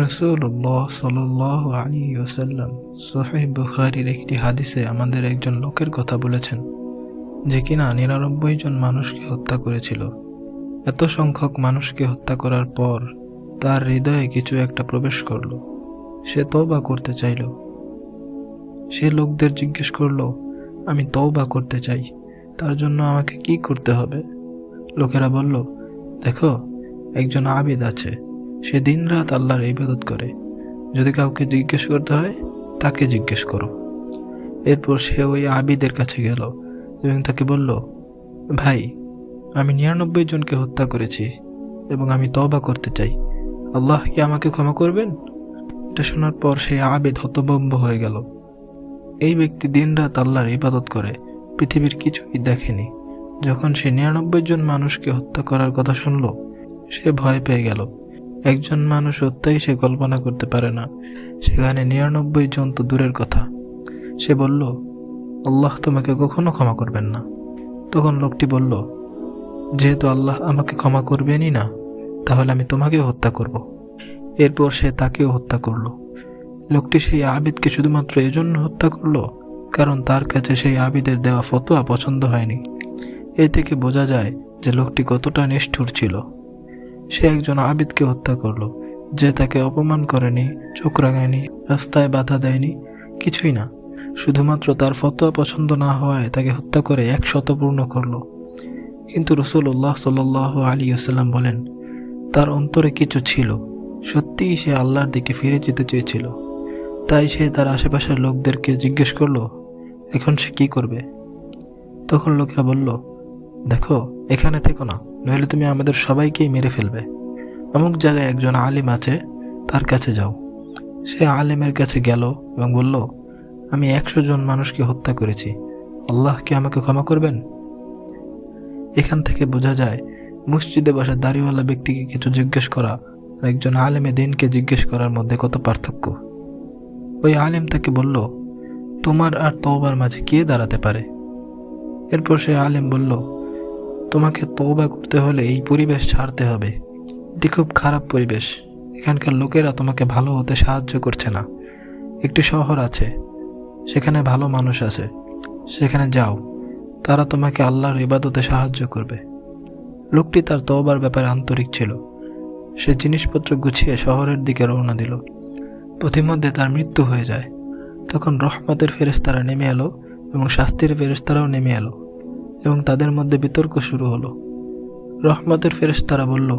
রাসূলুল্লাহ সাল্লাল্লাহু আলাইহি ওয়াসাল্লাম সহিহ বুখারীর একটি হাদিসে আমাদের একজন লোকের কথা বলেছেন, যে কিনা ৯৯ জন মানুষকে হত্যা করেছিল। এত সংখ্যক মানুষকে হত্যা করার পর তার হৃদয়ে কিছু একটা প্রবেশ করল। সে তওবা করতে চাইল। সে লোকদের জিজ্ঞেস করল, আমি তওবা করতে চাই, তার জন্য আমাকে কি করতে হবে? লোকেরা বলল, দেখো, একজন আবিদ আছে, সে দিনরাত আল্লাহর ইবাদত করে। যদি কাউকে জিজ্ঞেস করতে হয়, তাকে জিজ্ঞেস করো। এরপর সে ওই আবিদের কাছে গেল এবং তাকে বলল, ভাই, আমি ৯৯ জনকে হত্যা করেছি এবং আমি তওবা করতে চাই, আল্লাহ কি আমাকে ক্ষমা করবেন? এটা শোনার পর সেই আবিদ হতভম্ব হয়ে গেল। এই ব্যক্তি দিনরাত আল্লাহর ইবাদত করে, পৃথিবীর কিছুই দেখেনি। যখন সে ৯৯ জন মানুষকে হত্যা করার কথা শুনল, সে ভয় পেয়ে গেল। একজন মানুষ হত্যাই সে কল্পনা করতে পারে না, সেখানে ৯৯ জন তো দূরের কথা। সে বলল, আল্লাহ তোমাকে কখনো ক্ষমা করবেন না। তখন লোকটি বলল, যেহেতু আল্লাহ আমাকে ক্ষমা করবেনই না, তাহলে আমি তোমাকেও হত্যা করব। এরপর সে তাকেও হত্যা করল। লোকটি সেই আবিদকে শুধুমাত্র এজন্য হত্যা করল কারণ তার কাছে সেই আবিদের দেওয়া ফতোয়া পছন্দ হয়নি। এ থেকে বোঝা যায় যে লোকটি কতটা নিষ্ঠুর ছিল। সে একজন আবিদকে হত্যা করল, যে তাকে অপমান করেনি, চোখ রাঙায়নি, রাস্তায় বাধা দেয়নি, কিছুই না। শুধুমাত্র তার ফতোয়া পছন্দ না হওয়ায় তাকে হত্যা করে ১০০ পূর্ণ করল। কিন্তু রাসূলুল্লাহ সাল্লাল্লাহু আলাইহি ওয়াসাল্লাম বলেন, তার অন্তরে কিছু ছিল। সত্যিই সে আল্লাহর দিকে ফিরে যেতে চেয়েছিল। তাই সে তার আশেপাশের লোকদেরকে জিজ্ঞেস করল, এখন সে কি করবে? তখন লোকেরা বলল, দেখো, এখানে থেকো না, নইলে তুমি আমাদের সবাইকেই মেরে ফেলবে। অমুক জায়গায় একজন আলিম আছে, তার কাছে যাও। সে আলিমের কাছে গেল এবং বলল, আমি ১০০ জন মানুষকে হত্যা করেছি, আল্লাহ কি আমাকে ক্ষমা করবেন? এখান থেকে বোঝা যায় মসজিদে বসে দাড়িওয়ালা ব্যক্তিকে কিছু জিজ্ঞেস করা আর একজন আলেমে দিনকে জিজ্ঞেস করার মধ্যে কত পার্থক্য। ওই আলিম তাকে বলল, তোমার আর তওবার মাঝে কে দাঁড়াতে পারে? এরপর সে আলিম বলল, তোমাকে তওবা করতে হলে এই পরিবেশ ছাড়তে হবে। এটি খুব খারাপ পরিবেশ, এখানকার লোকেরা তোমাকে ভালো হতে সাহায্য করছে না। একটি শহর আছে, সেখানে ভালো মানুষ আছে, সেখানে যাও, তারা তোমাকে আল্লাহর ইবাদতে সাহায্য করবে। লোকটি তার তওবার ব্যাপারে আন্তরিক ছিল। সে জিনিসপত্র গুছিয়ে শহরের দিকে রওনা দিল। পথিমধ্যে তার মৃত্যু হয়ে যায়। তখন রহমতের ফেরেশতারা নেমে এলো এবং শাস্তির ফেরেশতারাও নেমে এলো এবং তাদের মধ্যে বিতর্ক শুরু হলো। রহমতের ফেরেশতারা বলল,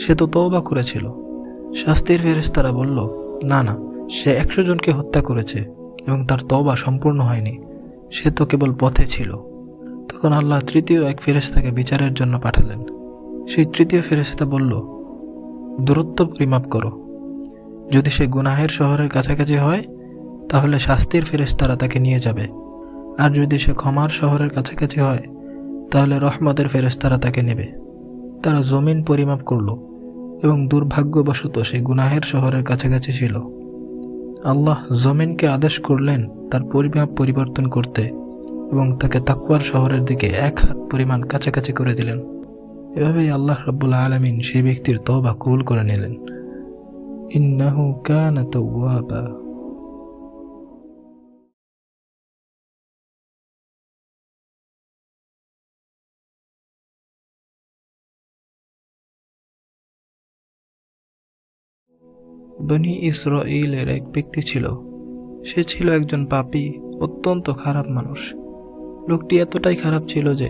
সে তো তওবা করেছিল। শাস্তির ফেরেশতারা বলল, না না, সে ১০০ জনকে হত্যা করেছে এবং তার তওবা সম্পূর্ণ হয়নি, সে তো কেবল পথে ছিল। তখন আল্লাহ তৃতীয় এক ফেরেশতাকে বিচারের জন্য পাঠালেন। সেই তৃতীয় ফেরেশতা বলল, দূরত্ব পরিমাপ করো। যদি সে গুনাহের শহরের কাছাকাছি হয়, তাহলে শাস্তির ফেরেশতারা তাকে নিয়ে যাবে, আর যদি সে ক্ষমার শহরের কাছাকাছি হয়, তাহলে রহমতের ফেরেশতারা তাকে নেবে। তারা জমিন পরিমাপ করল এবং দুর্ভাগ্যবশত সে গুনাহের শহরের কাছাকাছি ছিল। আল্লাহ জমিনকে আদেশ করলেন তার পরিমাপ পরিবর্তন করতে এবং তাকে তাকওয়ার শহরের দিকে ১ হাত পরিমাণ কাছাকাছি করে দিলেন। এভাবেই আল্লাহ রাব্বুল আলামিন সেই ব্যক্তির তওবা কবুল করে নিলেন। ইন্নাহু কানা তাওয়াবা। বনী ইসরাঈলের এক ব্যক্তি ছিল। সে ছিল একজন পাপী, অত্যন্ত খারাপ মানুষ। লোকটি এতটাই খারাপ ছিল যে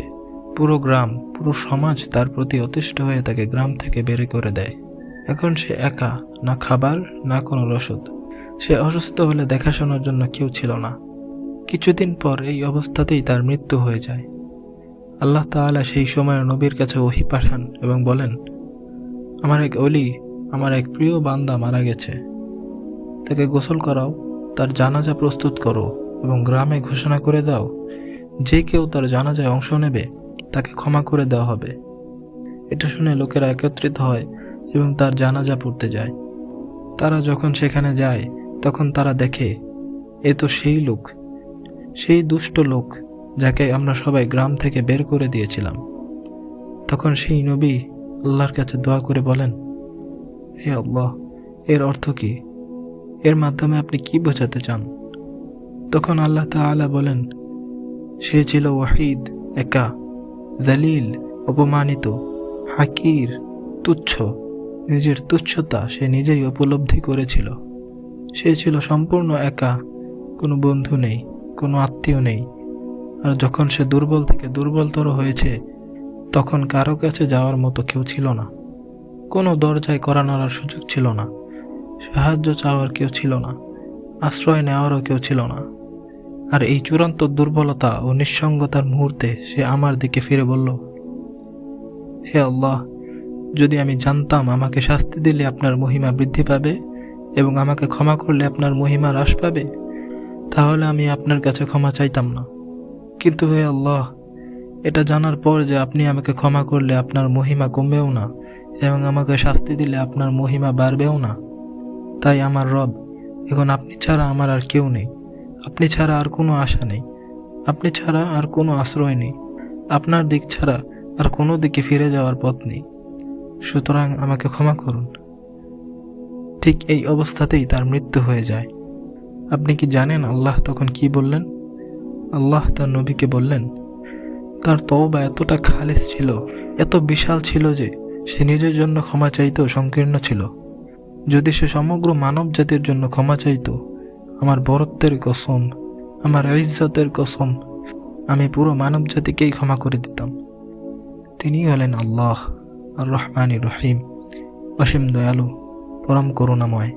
পুরো গ্রাম, পুরো সমাজ তার প্রতি অতিষ্ঠ হয়ে তাকে গ্রাম থেকে বের করে দেয়। এখন সে একা, না খাবার, না কোনো রসদ। সে অসুস্থ হলে দেখাশোনার জন্য কেউ ছিল না। কিছুদিন পর এই অবস্থাতেই তার মৃত্যু হয়ে যায়। আল্লাহ তাআলা সেই সময় নবীর কাছে ওহী পাঠান এবং বলেন, আমার এক ওলি, আমার এক প্রিয় বান্দা মারা গেছে, তাকে গোসল করাও, তার জানাজা প্রস্তুত করো এবং গ্রামে ঘোষণা করে দাও, যে কেউ তার জানাজায় অংশ নেবে তাকে ক্ষমা করে দেওয়া হবে। এটা শুনে লোকেরা একত্রিত হয় এবং তার জানাজা পড়তে যায়। তারা যখন সেখানে যায়, তখন তারা দেখে এ তো সেই লোক, সেই দুষ্ট লোক যাকে আমরা সবাই গ্রাম থেকে বের করে দিয়েছিলাম। তখন সেই নবী আল্লাহর কাছে দোয়া করে বলেন, হে আল্লাহ, এর অর্থ কি? এর মাধ্যমে আপনি কি বোঝাতে চান? তখন আল্লাহ তাআলা বলেন, সে ছিল ওয়াহিদ, একা, জালিল, অপমানিত, হাকির, তুচ্ছ। নিজের তুচ্ছতা সে নিজেই উপলব্ধি করেছিল। সে ছিল সম্পূর্ণ একা, কোনো বন্ধু নেই, কোনো আত্মীয় নেই। আর যখন সে দুর্বল থেকে দুর্বলতর হয়েছে, তখন কারো কাছে যাওয়ার মতো কেউ ছিল না। কোনো দরজায় কড়া নাড়ার সুযোগ ছিল না, সাহায্য চাওয়ার কেউ ছিল না, আশ্রয় নেওয়ারও কেউ ছিল না। আর এই চূড়ান্ত দুর্বলতা ও নিঃসঙ্গতার মুহূর্তে সে আমার দিকে ফিরে বলল, হে আল্লাহ, যদি আমি জানতাম আমাকে শাস্তি দিলে আপনার মহিমা বৃদ্ধি পাবে এবং আমাকে ক্ষমা করলে আপনার মহিমা হ্রাস পাবে, তাহলে আমি আপনার কাছে ক্ষমা চাইতাম না। কিন্তু হে আল্লাহ, এটা জানার পর যে আপনি আমাকে ক্ষমা করলে আপনার মহিমা কমবেও না এবং আমাকে শাস্তি দিলে আপনার মহিমা বাড়বেও না, তাই আমার রব, এখন আপনি ছাড়া আমার আর কেউ নেই। আপনি ছাড়া আর কোনো আশা নেই, আপনি ছাড়া আর কোনো আশ্রয় নেই, আপনার দিক ছাড়া আর কোনো দিকে ফিরে যাওয়ার পথ নেই। সুতরাং আমাকে ক্ষমা করুন। ঠিক এই অবস্থাতেই তার মৃত্যু হয়ে যায়। আপনি কি জানেন আল্লাহ তখন কি বললেন? আল্লাহ তার নবীকে বললেন, তার তওবা এতটা খালিস ছিল, এত বিশাল ছিল যে সে নিজের জন্য ক্ষমা চাইতেও সংকীর্ণ ছিল। যদি সে সমগ্র মানব জাতির জন্য ক্ষমা চাইত, আমার বরত্বের কসম, আমার ইজ্জতের কসম, আমি পুরো মানব জাতিকেই ক্ষমা করে দিতাম। তিনি হলেন আল্লাহ আর রহমানির রহিম, অসীম দয়ালু, পরম করুণাময়।